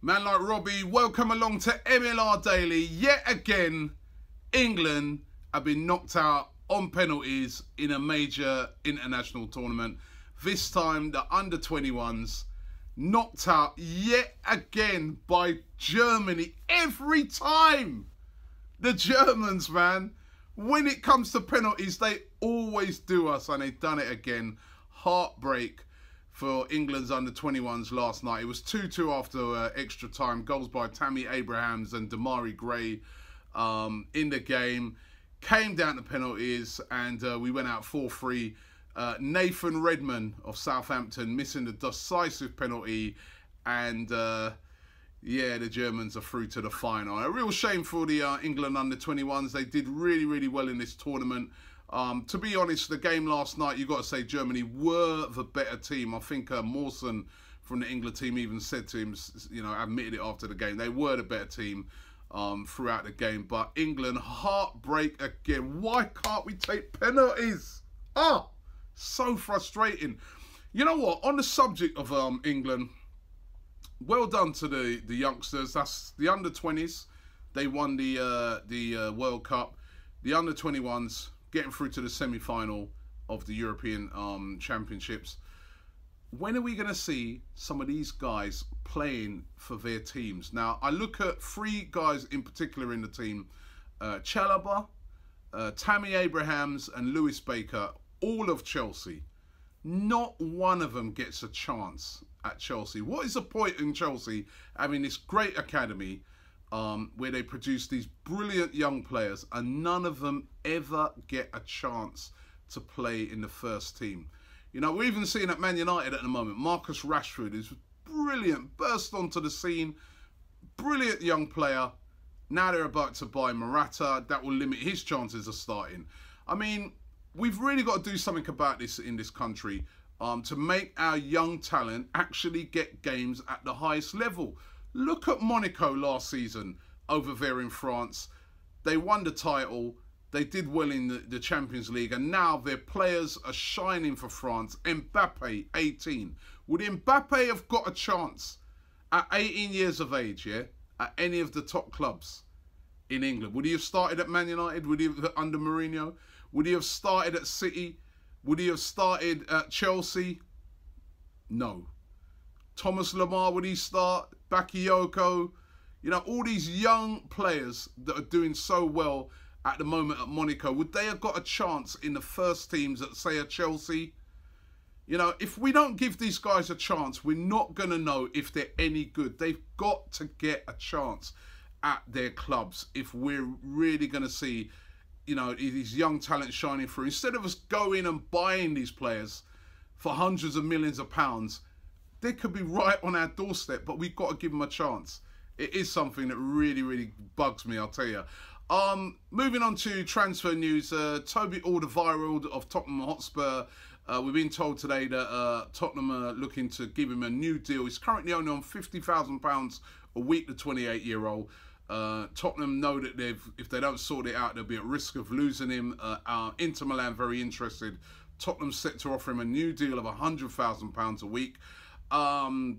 Man like Robbie, welcome along to MLR Daily. Yet again, England have been knocked out on penalties in a major international tournament. This time, the under-21s knocked out yet again by Germany. Every time! The Germans, man. When it comes to penalties, they always do us, and they've done it again. Heartbreak for England's under-21s last night. It was 2-2 after extra time. Goals by Tammy Abrahams and Damari Gray in the game. Came down to penalties, and we went out 4-3. Nathan Redmond of Southampton missing the decisive penalty, and yeah, the Germans are through to the final. A real shame for the England under-21s. They did really, really well in this tournament. To be honest, the game last night, you've got to say Germany were the better team. I think Mawson from the England team even said to him, you know, admitted it after the game. They were the better team throughout the game. But England, heartbreak again. Why can't we take penalties? Ah, so frustrating. You know what? On the subject of England, well done to the youngsters. That's the under-20s. They won the World Cup. The under-21s getting through to the semi-final of the European Championships. When are we going to see some of these guys playing for their teams? Now, I look at three guys in particular in the team. Chalobah, Tammy Abrahams and Lewis Baker, all of Chelsea. Not one of them gets a chance at Chelsea. What is the point in Chelsea having this great academy where they produce these brilliant young players and none of them ever get a chance to play in the first team? You know, we're even seeing at Man United at the moment, Marcus Rashford is brilliant, burst onto the scene, brilliant young player. Now they're about to buy Morata. That will limit his chances of starting. I mean, we've really got to do something about this in this country to make our young talent actually get games at the highest level. Look at Monaco last season over there in France. They won the title. They did well in the Champions League. And now their players are shining for France. Mbappe, 18. Would Mbappe have got a chance at 18 years of age, yeah, at any of the top clubs in England? Would he have started at Man United? Would he have under Mourinho? Would he have started at City? Would he have started at Chelsea? No. Thomas Lemar, would he start? Bakayoko? You know, all these young players that are doing so well at the moment at Monaco, would they have got a chance in the first teams at, say, a Chelsea? You know, if we don't give these guys a chance, we're not going to know if they're any good. They've got to get a chance at their clubs if we're really going to see, you know, these young talents shining through. Instead of us going and buying these players for hundreds of millions of pounds, they could be right on our doorstep, but we've got to give them a chance. It is something that really, really bugs me, I'll tell you. Moving on to transfer news, Toby Alderweireld of Tottenham Hotspur. We've been told today that Tottenham are looking to give him a new deal. He's currently only on £50,000 a week, the 28-year-old. Tottenham know that if they don't sort it out, they'll be at risk of losing him. Inter Milan very interested. Tottenham's set to offer him a new deal of £100,000 a week.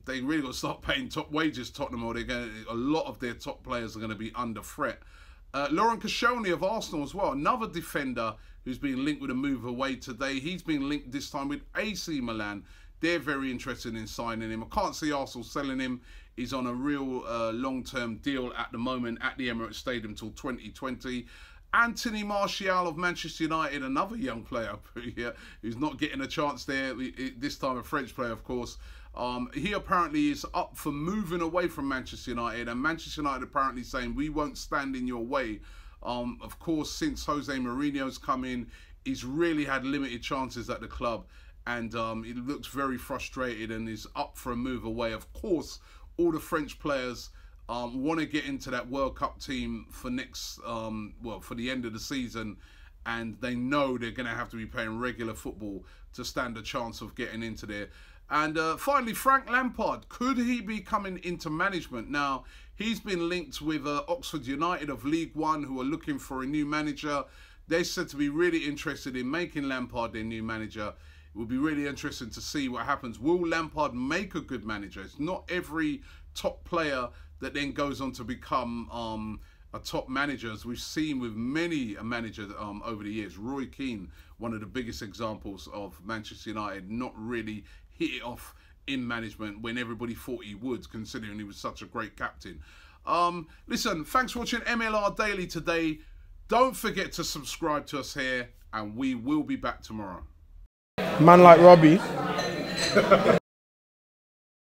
They really got to start paying top wages, Tottenham, or a lot of their top players are going to be under threat. Laurent Koscielny of Arsenal as well, another defender who's been linked with a move away today. He's been linked this time with AC Milan. They're very interested in signing him. I can't see Arsenal selling him. He's on a real long-term deal at the moment at the Emirates Stadium till 2020. Anthony Martial of Manchester United, another young player who's not getting a chance there. This time a French player, of course. He apparently is up for moving away from Manchester United, and Manchester United apparently saying, we won't stand in your way. Of course, since Jose Mourinho's come in, he's really had limited chances at the club, and he looks very frustrated and is up for a move away. Of course, all the French players want to get into that World Cup team for next, well, for the end of the season, and they know they're going to have to be playing regular football to stand a chance of getting into there. And finally, Frank Lampard, could he be coming into management? Now, he's been linked with Oxford United of League One, who are looking for a new manager. They're said to be really interested in making Lampard their new manager. will be really interesting to see what happens. Will Lampard make a good manager? It's not every top player that then goes on to become a top manager, as we've seen with many managers over the years. Roy Keane, one of the biggest examples of Manchester United not really hit it off in management when everybody thought he would, considering he was such a great captain. Listen, thanks for watching MLR Daily today. Don't forget to subscribe to us here, and we will be back tomorrow. Man like Robbie.